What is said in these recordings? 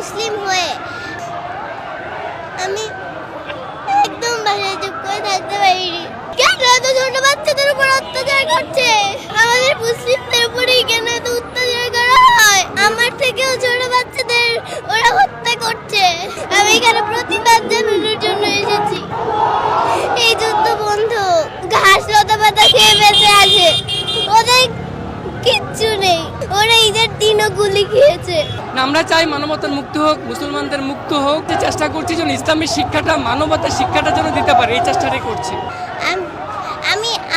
মুসলিম হয়ে আমি একদম বাসায় চুপ করে থাকতে পারিনি। কেন এত ছোট বাচ্চাদের উপর অত্যাচার করছে? আমাদের মুসলিমদের উপরেই কেন এত অত্যাচার করা হয়? আমার থেকেও ছোট বাচ্চাদের ওরা হত্যা করছে। আমি এখানে প্রতিবাদ জানানোর জন্য এসেছি। এই যুদ্ধ বন্ধ। ঘাস লতা পাতা খেয়ে বেঁচে আছে, ওদের কিচ্ছু নেই। ওরা ঈদের দিনও গুলি খেয়েছে। আমরা চাই মানবতার মুক্ত হোক, মুসলমানদের মুক্ত হোক। যে চেষ্টা করছি যেন ইসলামের শিক্ষাটা, মানবতার শিক্ষাটা যেন দিতে পারে, এই চেষ্টাটাই করছি।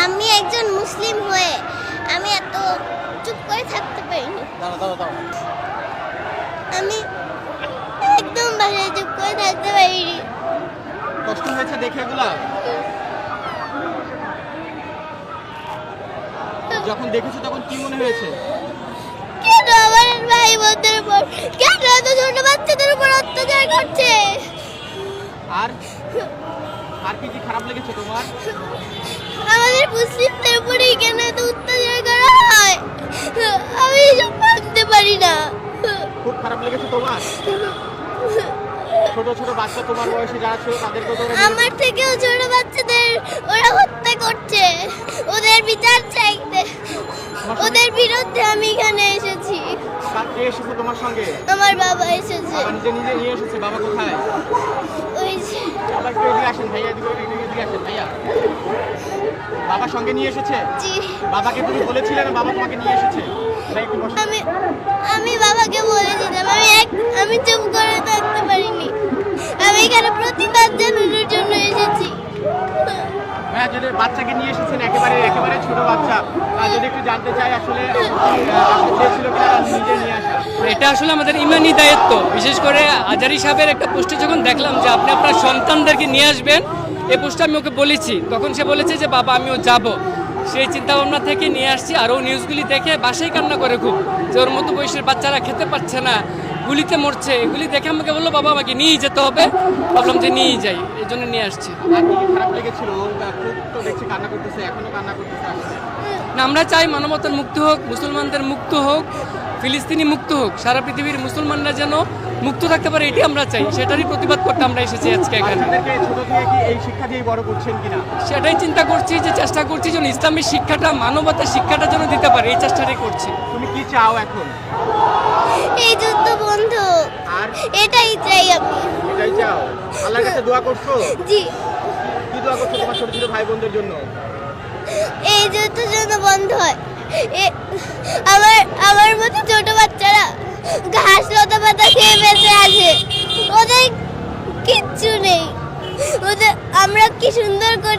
আমি একজন মুসলিম হয়ে আমি এত চুপ করে থাকতে পারিনি। আমি একদম বাসায় চুপ করে থাকতে পারিনি। কষ্ট হয়েছে দেখে এগুলা? যখন দেখেছো তখন কি মনে হয়েছে? কেন আমার ভাই বোনদের উপর, কেন এত ছোট বাচ্চাদের উপর অত্যাচার করছে? আর আর কি কি খারাপ লেগেছে তোমার? আমাদের মুসলিমদের উপরেই কেন এত অত্যাচার করা হয়? আমি এসব মানতে পারি না। খুব খারাপ লেগেছে তোমার? ছোট ছোট বাচ্চা তোমার বয়সে যারা ছিল তাদেরকে তো আমার থেকেও ছোট বাচ্চাদের ওরা হত্যা করছে। ওদের বিচার চাইতে, ওদের বিরুদ্ধে আমি এখানে এসেছি। কে এসেছে তোমার সঙ্গে? আমার বাবা এসেছে। বাবা নিজে নিজে নিয়ে এসেছে? বাবা কোথায়? ওই যে বাবা একটু এদিকে আসেন ভাইয়া, এদিকে আসেন ভাইয়া। বাবা সঙ্গে নিয়ে এসেছে? জি। বাবাকে তুমি বলেছিলে না বাবা তোমাকে নিয়ে এসেছে? ভাই একটু বসো। আমি বাবাকে বলেছিলাম। আমি চুপ করে থাকতে পারিনি। আমি এখানে প্রতিবাদ জানানোর জন্য এসেছি। হ্যাঁ, যদি বাচ্চাকে নিয়ে এসেছেন একেবারে ছোট বাচ্চা, যদি একটু জানতে চাই আসলে চেয়েছিল কিনা নিজে নিয়ে আসা? এটা আসলে আমাদের ইমানি দায়িত্ব। বিশেষ করে আজারি সাহেবের একটা পোস্টে যখন দেখলাম যে আপনি আপনার সন্তানদেরকে নিয়ে আসবেন, এই পোস্টটা আমি ওকে বলেছি। তখন সে বলেছে যে বাবা আমিও যাব। সেই চিন্তাভাবনা থেকে নিয়ে আসছি। আর ও নিউজগুলি দেখে বাসায় কান্না করে খুব, যে ওর মতো বয়সের বাচ্চারা খেতে পারছে না, গুলিতে মরছে। এগুলি দেখে আমাকে বললো বাবা আমাকে নিয়েই যেতে হবে। ভাবলাম যে নিয়েই যাই, এই জন্য নিয়ে আসছি। আর কি কি খারাপ লেগেছিল? খুব তো দেখছি কান্না করতেছে, এখনো কান্না করতেছে আসলে। না, আমরা চাই মানবতার মুক্ত হোক, মুসলমানদের মুক্ত হোক, ফিলিস্তিনি মুক্ত হোক, সারা পৃথিবীর মুসলমানরা যেন মুক্ত থাকতে পারে, এটি আমরা চাই। সেটারই প্রতিবাদ করতে আমরা এসেছি আজকে এখানে। বাচ্চাদেরকে ছোট থেকে কি এই শিক্ষা দিয়ে বড় করছেন কিনা? সেটাই চিন্তা করছি, যে চেষ্টা করছি যেন ইসলামের শিক্ষাটা, মানবতার শিক্ষাটা যেন দিতে পারে, এই চেষ্টাটাই করছি। তুমি কি চাও এখন? এই যুদ্ধ বন্ধ। আর এটাই চাই আমি। এটাই চাও? আল্লাহর কাছে দোয়া করছো? জি। কি দোয়া করছো তোমার ছোট ছোট ভাই বোনদের জন্য? এই যুদ্ধ যেন বন্ধ হয়। আমার মতো ছোট বাচ্চারা ঘাস লতা পাতা খেয়ে বেঁচে আছে, ওদের কিচ্ছু নেই। ওদের আমরা কি সুন্দর করে